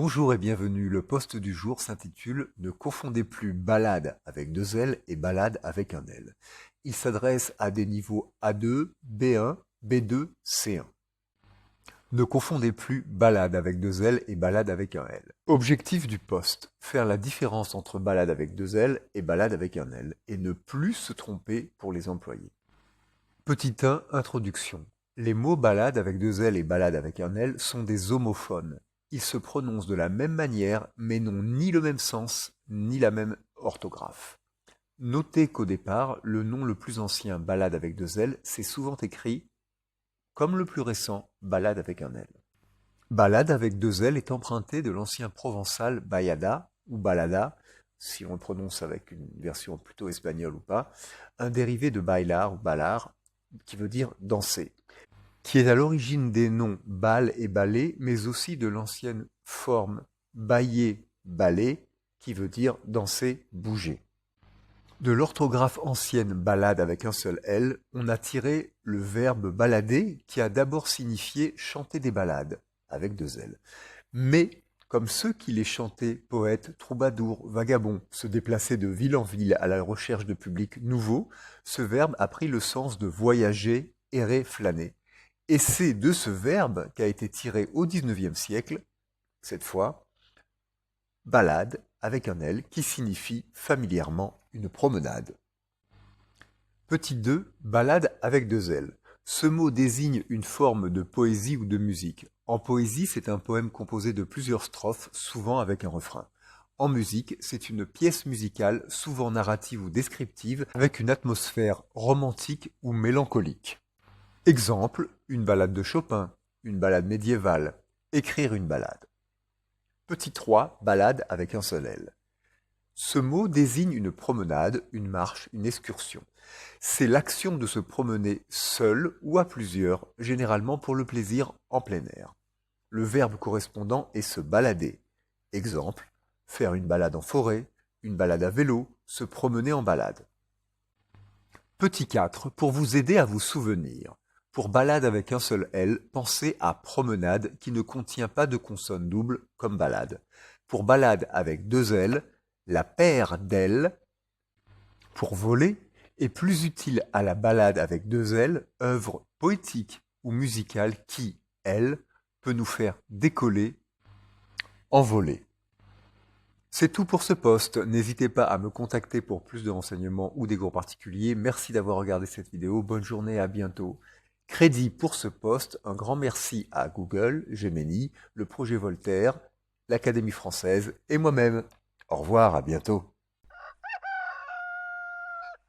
Bonjour et bienvenue, le post du jour s'intitule « Ne confondez plus balade avec deux L et balade avec un L ». Il s'adresse à des niveaux A2, B1, B2, C1. Ne confondez plus balade avec deux L et balade avec un L. Objectif du post, faire la différence entre balade avec deux L et balade avec un L et ne plus se tromper pour les employés. Petit 1, introduction. Les mots balade avec deux L et balade avec un L sont des homophones. Ils se prononcent de la même manière, mais n'ont ni le même sens, ni la même orthographe. Notez qu'au départ, le nom le plus ancien, balade avec deux L, c'est souvent écrit, comme le plus récent, balade avec un L. Balade avec deux L est emprunté de l'ancien provençal bayada ou balada, si on le prononce avec une version plutôt espagnole ou pas, un dérivé de bailar ou balar, qui veut dire danser, qui est à l'origine des noms bal et ballet, mais aussi de l'ancienne forme bailler-ballet, qui veut dire danser, bouger. De l'orthographe ancienne balade avec un seul L, on a tiré le verbe balader, qui a d'abord signifié chanter des ballades, avec deux L. Mais, comme ceux qui les chantaient, poètes, troubadours, vagabonds, se déplaçaient de ville en ville à la recherche de publics nouveaux, ce verbe a pris le sens de voyager, errer, flâner. Et c'est de ce verbe qu'a été tiré au XIXe siècle, cette fois, balade avec un L qui signifie familièrement une promenade. Petit 2, balade avec deux L. Ce mot désigne une forme de poésie ou de musique. En poésie, c'est un poème composé de plusieurs strophes, souvent avec un refrain. En musique, c'est une pièce musicale, souvent narrative ou descriptive, avec une atmosphère romantique ou mélancolique. Exemple, une ballade de Chopin, une ballade médiévale, écrire une ballade. Petit 3, balade avec un seul L. Ce mot désigne une promenade, une marche, une excursion. C'est l'action de se promener seul ou à plusieurs, généralement pour le plaisir en plein air. Le verbe correspondant est se balader. Exemple, faire une balade en forêt, une balade à vélo, se promener en balade. Petit 4, pour vous aider à vous souvenir. Pour balade avec un seul L, pensez à promenade qui ne contient pas de consonne double comme balade. Pour balade avec deux L, la paire d'L, pour voler, est plus utile à la balade avec deux L, œuvre poétique ou musicale qui, elle, peut nous faire décoller, envoler. C'est tout pour ce post. N'hésitez pas à me contacter pour plus de renseignements ou des cours particuliers. Merci d'avoir regardé cette vidéo. Bonne journée, à bientôt. Crédit pour ce post, un grand merci à Google, Gemini, le projet Voltaire, l'Académie française et moi-même. Au revoir, à bientôt.